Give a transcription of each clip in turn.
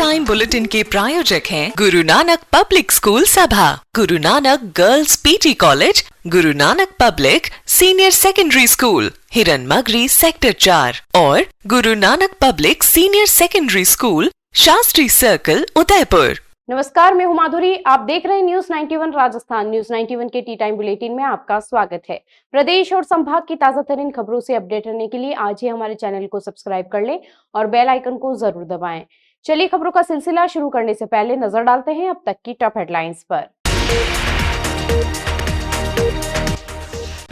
Time bulletin के प्रायोजक हैं गुरु नानक पब्लिक स्कूल सभा, Guru Nanak girls PT college, Guru Nanak public senior secondary school, हिरन मगरी सेक्टर 4 और Guru Nanak public senior secondary school, Shastri circle, Udaipur. नमस्कार, मैं हूं माधुरी। आप देख रहे हैं न्यूज 91 राजस्थान। न्यूज 91 के टी टाइम बुलेटिन में आपका स्वागत है। प्रदेश और संभाग की ताजा तरीन खबरों से अपडेट रहने के लिए आज ही हमारे चैनल को सब्सक्राइब कर लें और बेल आइकन को जरूर दबाएं। चलिए खबरों का सिलसिला शुरू करने से पहले नजर डालते हैं अब तक की टॉप हेडलाइंस पर।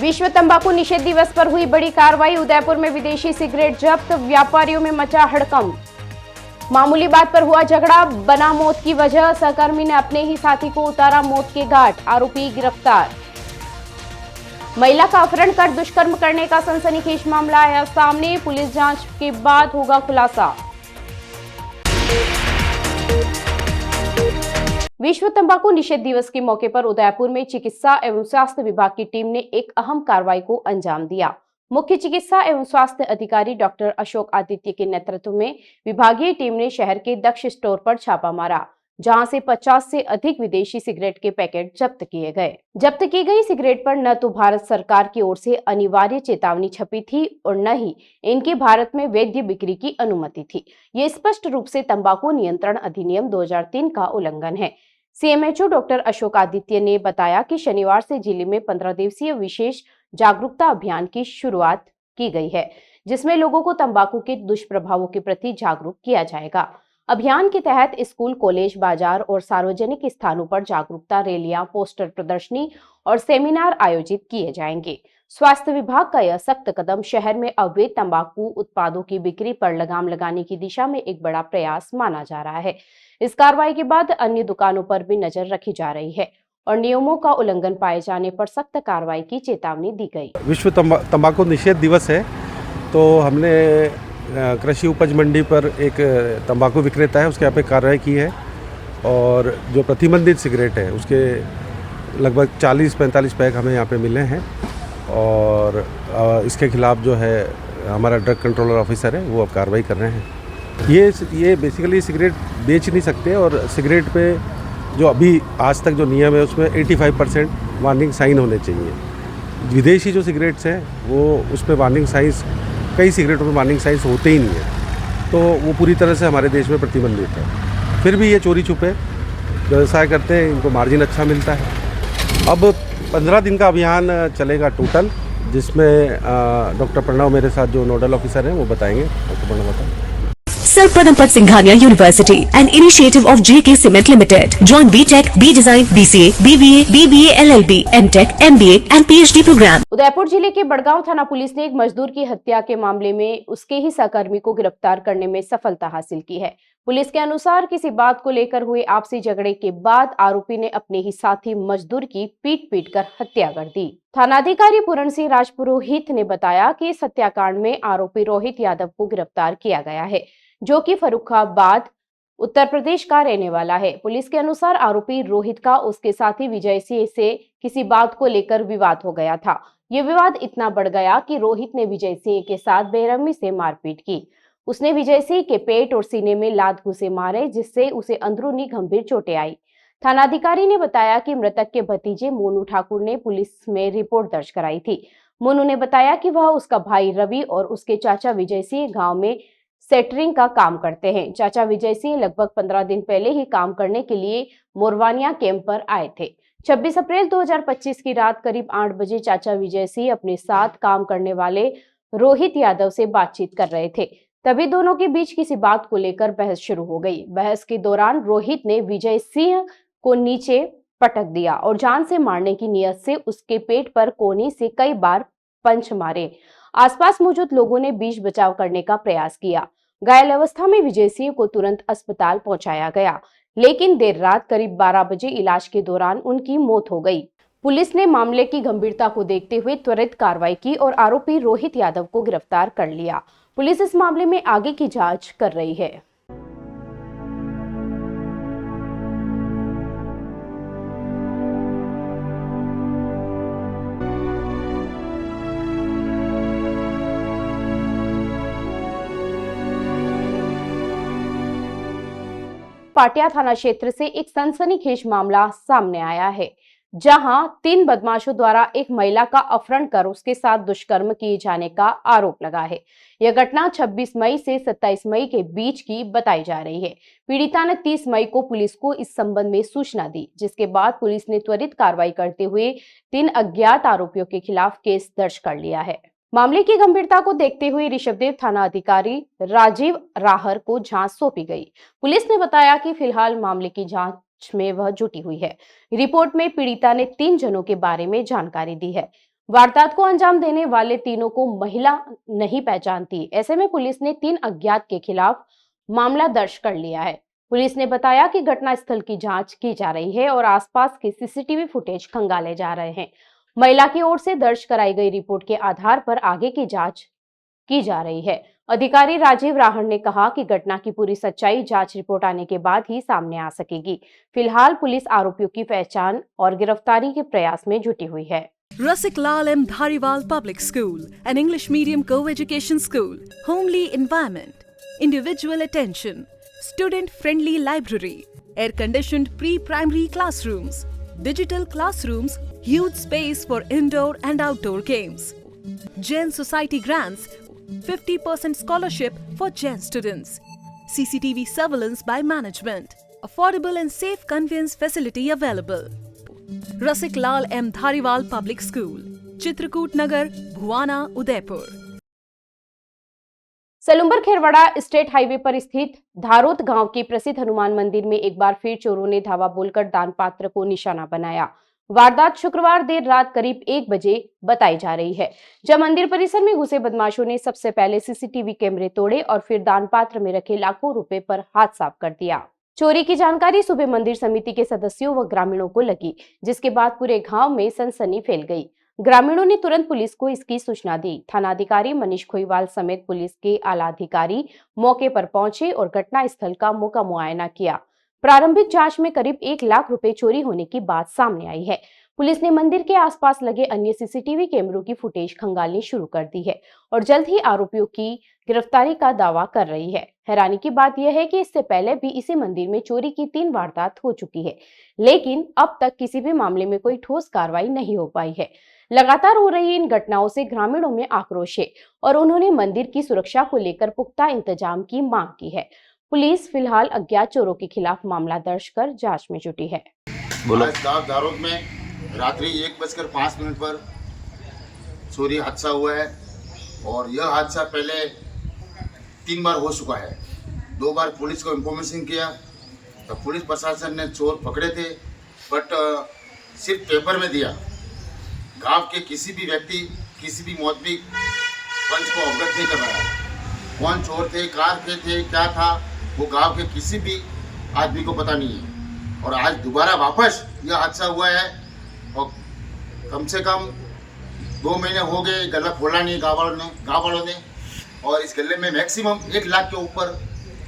विश्व तंबाकू निषेध दिवस पर हुई बड़ी कार्रवाई। उदयपुर में विदेशी सिगरेट जब्त, व्यापारियों में मचा हड़कंप। मामूली बात पर हुआ झगड़ा, बना मौत की वजह। सहकर्मी ने अपने ही साथी को उतारा मौत के घाट, आरोपी गिरफ्तार। महिला का अपहरण कर दुष्कर्म करने का सनसनीखेज मामला आया सामने, पुलिस जांच के बाद होगा खुलासा। विश्व तंबाकू निषेध दिवस के मौके पर उदयपुर में चिकित्सा एवं स्वास्थ्य विभाग की टीम ने एक अहम कार्रवाई को अंजाम दिया। मुख्य चिकित्सा एवं स्वास्थ्य अधिकारी डॉक्टर अशोक आदित्य के नेतृत्व में विभागीय टीम ने शहर के दक्ष स्टोर पर छापा मारा, जहां से 50 से अधिक विदेशी सिगरेट के पैकेट जब्त किए गए। जब्त की गई सिगरेट पर न तो भारत सरकार की ओर से अनिवार्य चेतावनी छपी थी और न ही इनकी भारत में वैध बिक्री की अनुमति थी। ये स्पष्ट रूप से तंबाकू नियंत्रण अधिनियम 2003 का उल्लंघन है। सीएमएचओ डॉक्टर अशोक आदित्य ने बताया कि शनिवार से जिले में 15 दिवसीय विशेष जागरूकता अभियान की शुरुआत की गई है, जिसमें लोगों को तंबाकू के दुष्प्रभावों के प्रति जागरूक किया जाएगा। अभियान के तहत स्कूल, कॉलेज, बाजार और सार्वजनिक स्थानों पर जागरूकता रैलियां, पोस्टर प्रदर्शनी और सेमिनार आयोजित किए जाएंगे। स्वास्थ्य विभाग का यह सख्त कदम शहर में अवैध तंबाकू उत्पादों की बिक्री पर लगाम लगाने की दिशा में एक बड़ा प्रयास माना जा रहा है। इस कार्रवाई के बाद अन्य दुकानों पर भी नजर रखी जा रही है और नियमों का उल्लंघन पाए जाने पर सख्त कार्रवाई की चेतावनी दी गई। विश्व तंबाकू निषेध दिवस है, तो हमने कृषि उपज मंडी पर एक तंबाकू विक्रेता है, उसके यहाँ पे कार्रवाई की है और जो प्रतिबंधित सिगरेट है उसके लगभग 40-45 पैक हमें यहाँ पे मिले हैं और इसके खिलाफ जो है हमारा ड्रग कंट्रोलर ऑफिसर है वो अब कार्रवाई कर रहे हैं। ये बेसिकली सिगरेट बेच नहीं सकते और सिगरेट पे जो अभी आज तक जो नियम है उसमें 85% वार्निंग साइन होने चाहिए। विदेशी जो सिगरेट्स हैं वो उसमें वार्निंग साइंस, कई सिगरेटों में वार्निंग साइंस होते ही नहीं है, तो वो पूरी तरह से हमारे देश में प्रतिबंधित है। फिर भी ये चोरी छुपे व्यवसाय करते हैं, इनको मार्जिन अच्छा मिलता है। अब 15 दिन का अभियान चलेगा टोटल, जिसमें डॉक्टर प्रणव मेरे साथ जो नोडल ऑफिसर हैं वो बताएंगे। डॉक्टर प्रणव बताएं। Sir Padampad Singhania University, an initiative of JK Cement Limited. Join BTech, B Design, BCA, BBA, BBA, LLB, MTech, MBA and PhD program. Udaipur जिले के बड़गांव थाना पुलिस ने एक मजदूर की हत्या के मामले में उसके ही सहकर्मी को गिरफ्तार करने में सफलता हासिल की है। पुलिस के अनुसार किसी बात को लेकर हुए आपसी झगड़े के बाद आरोपी ने अपने ही साथी मजदूर की पीट कर हत्या कर दी। थानाधिकारी पूरण सिंह राजपुरोहित ने बताया कि इस हत्याकांड में आरोपी रोहित यादव को गिरफ्तार किया गया है, जो कि फर्रुखाबाद उत्तर प्रदेश का रहने वाला है। पुलिस के अनुसार आरोपी रोहित का उसके साथी विजय सिंह से किसी बात को लेकर विवाद हो गया था। ये विवाद इतना बढ़ गया कि रोहित ने विजय सिंह के साथ बेरहमी से मारपीट की। उसने विजय सिंह के पेट और सीने में लात घुसे मारे, जिससे उसे अंदरूनी गंभीर चोटें आई। थानाधिकारी ने बताया कि मृतक के भतीजे मोनू ठाकुर ने पुलिस में रिपोर्ट दर्ज कराई थी। मोनू ने बताया कि वह, उसका भाई रवि और उसके चाचा विजय सिंह गाँव में सेटरिंग का काम करते हैं। चाचा विजय सिंह लगभग 15 दिन पहले ही काम करने के लिए मोरवानिया कैंप पर आए थे। 26 अप्रैल 2025 की रात करीब 8 बजे चाचा विजय सिंह अपने साथ काम करने वाले रोहित यादव से बातचीत कर रहे थे। तभी दोनों के बीच किसी बात को लेकर बहस शुरू हो गई। बहस के दौरान रोहित ने विजय सिंह को नीचे पटक दिया और जान से मारने की नीयत से उसके पेट पर कोनी से कई बार पंच मारे। आसपास मौजूद लोगों ने बीच बचाव करने का प्रयास किया। घायल अवस्था में विजय सिंह को तुरंत अस्पताल पहुंचाया गया, लेकिन देर रात करीब 12 बजे इलाज के दौरान उनकी मौत हो गई। पुलिस ने मामले की गंभीरता को देखते हुए त्वरित कार्रवाई की और आरोपी रोहित यादव को गिरफ्तार कर लिया। पुलिस इस मामले में आगे की जांच कर रही है। पाटिया थाना क्षेत्र से एक सनसनीखेज मामला सामने आया है, जहां 3 बदमाशों द्वारा एक महिला का अपहरण कर उसके साथ दुष्कर्म किए जाने का आरोप लगा है। यह घटना 26 मई से 27 मई के बीच की बताई जा रही है। पीड़िता ने 30 मई को पुलिस को इस संबंध में सूचना दी, जिसके बाद पुलिस ने त्वरित कार्रवाई करते हुए 3 अज्ञात आरोपियों के खिलाफ केस दर्ज कर लिया है। मामले की गंभीरता को देखते हुए ऋषभदेव थाना अधिकारी राजीव राहर को जांच सौंपी गई। पुलिस ने बताया कि फिलहाल मामले की जांच में वह जुटी हुई है। रिपोर्ट में पीड़िता ने 3 जनों के बारे में जानकारी दी है। वारदात को अंजाम देने वाले तीनों को महिला नहीं पहचानती। ऐसे में पुलिस ने 3 अज्ञात के खिलाफ मामला दर्ज कर लिया है। पुलिस ने बताया कि घटनास्थल की जांच की जा रही है और आसपास के सीसीटीवी फुटेज खंगाले जा रहे हैं। महिला की ओर से दर्ज कराई गई रिपोर्ट के आधार पर आगे की जांच की जा रही है। अधिकारी राजीव राहर ने कहा कि घटना की पूरी सच्चाई जांच रिपोर्ट आने के बाद ही सामने आ सकेगी। फिलहाल पुलिस आरोपियों की पहचान और गिरफ्तारी के प्रयास में जुटी हुई है। Rasik Lal M. Dhariwal Public School, an English medium co-education school, homely environment, individual attention, student-friendly library, air-conditioned pre-primary classrooms, digital classrooms, huge space for indoor and outdoor games. Jain Society grants 50% scholarship for Jain students. CCTV surveillance by management. Affordable and safe conveyance facility available. Rasik Lal M. Dhariwal Public School, Chitrakoot Nagar, Bhuwana, Udaipur. Salumbar Kherwara state highway पर स्थित धारोत गांव के प्रसिद्ध हनुमान मंदिर में एक बार फिर चोरों ने धावा बोलकर दान पात्र को निशाना बनाया। वारदात शुक्रवार देर रात करीब 1 बजे बताई जा रही है, जब मंदिर परिसर में घुसे बदमाशों ने सबसे पहले सीसीटीवी कैमरे तोड़े और फिर दान पात्र में रखे लाखों रुपए पर हाथ साफ कर दिया। चोरी की जानकारी सुबह मंदिर समिति के सदस्यों व ग्रामीणों को लगी, जिसके बाद पूरे गांव में सनसनी फैल गई। ग्रामीणों ने तुरंत पुलिस को इसकी सूचना दी। थानाधिकारी मनीष खोईवाल समेत पुलिस के आला अधिकारी मौके पर पहुंचे और घटनास्थल का मौका मुआयना किया। प्रारंभिक जांच में करीब 1 लाख रुपए चोरी होने की बात सामने आई है। पुलिस ने मंदिर के आसपास लगे अन्य सीसीटीवी कैमरों की फुटेज खंगालनी शुरू कर दी है और जल्द ही आरोपियों की गिरफ्तारी का दावा कर रही है। हैरानी की बात यह है कि इससे पहले भी इसी मंदिर में चोरी की 3 वारदात हो चुकी है, लेकिन अब तक किसी भी मामले में कोई ठोस कार्रवाई नहीं हो पाई है। लगातार हो रही इन घटनाओं से ग्रामीणों में आक्रोश है और उन्होंने मंदिर की सुरक्षा को लेकर पुख्ता इंतजाम की मांग की है। पुलिस फिलहाल अज्ञात चोरों के खिलाफ मामला दर्ज कर जांच में जुटी है। आज दारोद में रात्रि 1:05 पर चोरी हादसा हुआ है और यह हादसा पहले 3 बार हो चुका है। 2 बार पुलिस को इंफॉर्मेशन किया तो पुलिस प्रशासन ने चोर पकड़े थे, बट सिर्फ पेपर में दिया। गांव के किसी भी व्यक्ति, किसी भी मौतवी पंच को अवगत नहीं करवाया। कौन चोर थे, कार के थे, क्या था, वो गांव के किसी भी आदमी को पता नहीं है। और आज दोबारा वापस यह हादसा हुआ है और कम से कम 2 महीने हो गए गला खोला नहीं गाँव वालों ने और इस गले में मैक्सिमम 1 लाख के ऊपर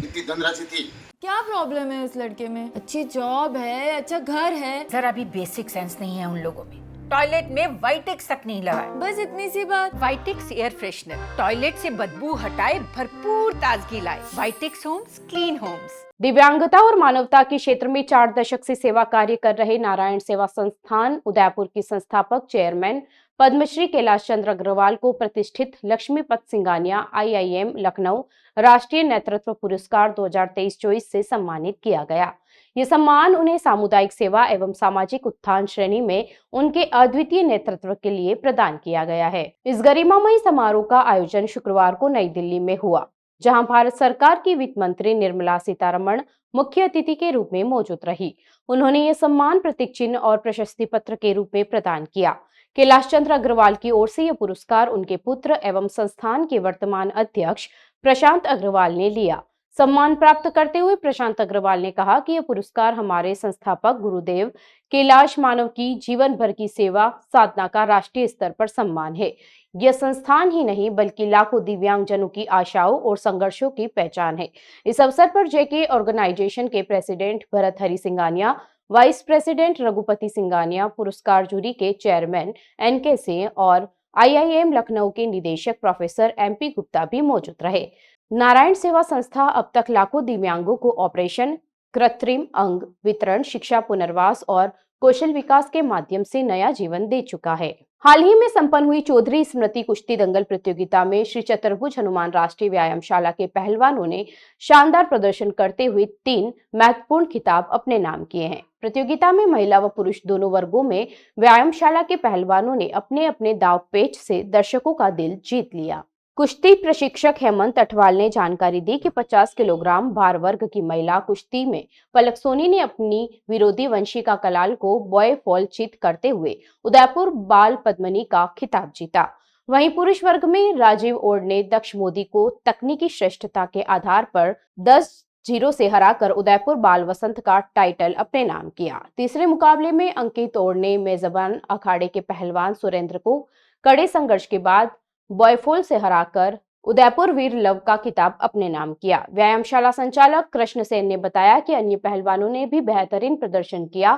इतनी धनराशि थी। क्या प्रॉब्लम है उस लड़के में? अच्छी जॉब है, अच्छा घर है, सर अभी बेसिक सेंस नहीं है उन लोगों में। टॉयलेट में वाइटेक्स तक नहीं लगाए। बस इतनी सी बात। वाइटेक्स एयर फ्रेशनर टॉयलेट से बदबू हटाए, भरपूर ताजगी लाए। वाइटेक्स होम्स, क्लीन होम्स। दिव्यांगता और मानवता के क्षेत्र में 4 दशक से सेवा कार्य कर रहे नारायण सेवा संस्थान उदयपुर की संस्थापक चेयरमैन पद्मश्री कैलाश चंद्र अग्रवाल को प्रतिष्ठित लक्ष्मीपत सिंघानिया IIM लखनऊ राष्ट्रीय नेतृत्व पुरस्कार 2023-24 से सम्मानित किया गया। ये सम्मान उन्हें सामुदायिक सेवा एवं सामाजिक उत्थान श्रेणी में उनके अद्वितीय नेतृत्व के लिए प्रदान किया गया है। इस गरिमामयी समारोह का आयोजन शुक्रवार को नई दिल्ली में हुआ, जहां भारत सरकार की वित्त मंत्री निर्मला सीतारमण मुख्य अतिथि के रूप में मौजूद रही। उन्होंने ये सम्मान प्रतीक चिन्ह और प्रशस्ति पत्र के रूप में प्रदान किया। कैलाश चंद्र अग्रवाल की ओर से यह पुरस्कार उनके पुत्र एवं संस्थान के वर्तमान अध्यक्ष प्रशांत अग्रवाल ने लिया। सम्मान प्राप्त करते हुए प्रशांत अग्रवाल ने कहा कि यह पुरस्कार हमारे संस्थापक गुरुदेव कैलाश मानव की जीवन भर की सेवा साधना का राष्ट्रीय स्तर पर सम्मान है। यह संस्थान ही नहीं बल्कि लाखों दिव्यांगजनों की आशाओं और संघर्षों की पहचान है। इस अवसर पर जेके ऑर्गेनाइजेशन के president Bharat Hari Singhania, vice president Raghupati Singhania, पुरस्कार जूरी के चेयरमैन NK सिंह और IIM लखनऊ के निदेशक प्रोफेसर MP गुप्ता भी मौजूद रहे। नारायण सेवा संस्था अब तक लाखों दिव्यांगों को ऑपरेशन, कृत्रिम अंग वितरण, शिक्षा, पुनर्वास और कौशल विकास के माध्यम से नया जीवन दे चुका है। हाल ही में संपन्न हुई चौधरी स्मृति कुश्ती दंगल प्रतियोगिता में श्री चतुर्भुज हनुमान राष्ट्रीय व्यायामशाला के पहलवानों ने शानदार प्रदर्शन करते हुए 3 महत्वपूर्ण खिताब अपने नाम किए हैं। प्रतियोगिता में महिला व पुरुष दोनों वर्गों में व्यायामशाला के पहलवानों ने अपने अपने दाव पेच से दर्शकों का दिल जीत लिया। कुश्ती प्रशिक्षक हेमंत अठवाल ने जानकारी दी कि 50 किलोग्राम भार वर्ग की महिला कुश्ती में पलक सोनी ने अपनी विरोधी वंशिका कलाल को बॉय फॉल चित करते हुए उदयपुर बाल पद्मनी का खिताब जीता। वहीं पुरुष वर्ग में राजीव ओड ने दक्ष मोदी को तकनीकी श्रेष्ठता के आधार पर 10-0 से हराकर उदयपुर बाल वसंत का टाइटल अपने नाम किया। तीसरे मुकाबले में अंकित ओड ने मेजबान अखाड़े के पहलवान सुरेंद्र को कड़े संघर्ष के बाद बॉयफोल से हराकर उदयपुर वीर लव का खिताब अपने नाम किया। व्यायामशाला संचालक कृष्ण सेन ने बताया कि अन्य पहलवानों ने भी बेहतरीन प्रदर्शन किया।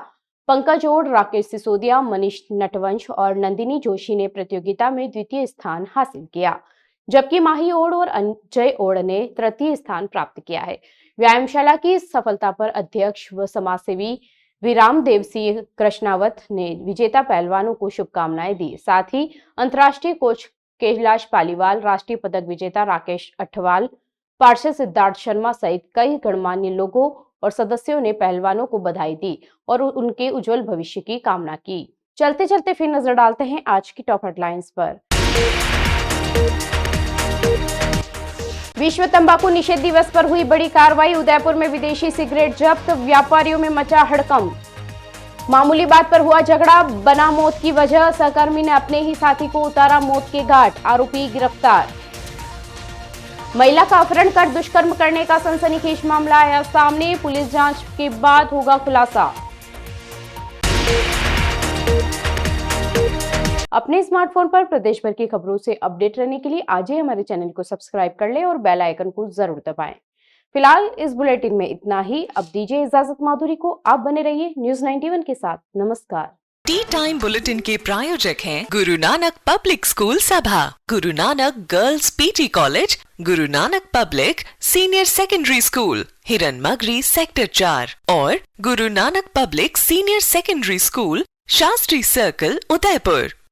पंकज ओड, राकेश सिसोदिया, मनीष नटवंश और नंदिनी जोशी ने प्रतियोगिता में द्वितीय स्थान हासिल किया, जबकि माही ओड और अजय ओड ने तृतीय स्थान प्राप्त किया है। व्यायामशाला की सफलता पर अध्यक्ष व समाजसेवी विराम देव सिंह कृष्णावत ने विजेता पहलवानों को शुभकामनाएं दी। साथ ही अंतर्राष्ट्रीय कोच कैलाश पालीवाल, राष्ट्रीय पदक विजेता राकेश अठवाल, पार्षद सिद्धार्थ शर्मा सहित कई गणमान्य लोगों और सदस्यों ने पहलवानों को बधाई दी और उनके उज्जवल भविष्य की कामना की। चलते चलते फिर नजर डालते हैं आज की टॉप हेडलाइंस पर। विश्व तंबाकू निषेध दिवस पर हुई बड़ी कार्रवाई। उदयपुर में विदेशी सिगरेट जब्त, व्यापारियों में मचा हड़कंप। मामूली बात पर हुआ झगड़ा, बना मौत की वजह। सहकर्मी ने अपने ही साथी को उतारा मौत के घाट, आरोपी गिरफ्तार। महिला का अपहरण कर दुष्कर्म करने का सनसनीखेज मामला आया सामने, पुलिस जांच के बाद होगा खुलासा। अपने स्मार्टफोन पर प्रदेश भर की खबरों से अपडेट रहने के लिए आज ही हमारे चैनल को सब्सक्राइब कर लें और बेल आइकन को जरूर दबाएं। फिलहाल इस बुलेटिन में इतना ही। अब दीजिए इजाजत माधुरी को। आप बने रहिए न्यूज़ 91 के साथ। नमस्कार। टी टाइम बुलेटिन के प्रायोजक हैं गुरु नानक पब्लिक स्कूल सभा, Guru Nanak girls PT college, Guru Nanak public senior secondary school, हिरन मगरी सेक्टर 4 और Guru Nanak public senior secondary school, Shastri circle, Udaipur.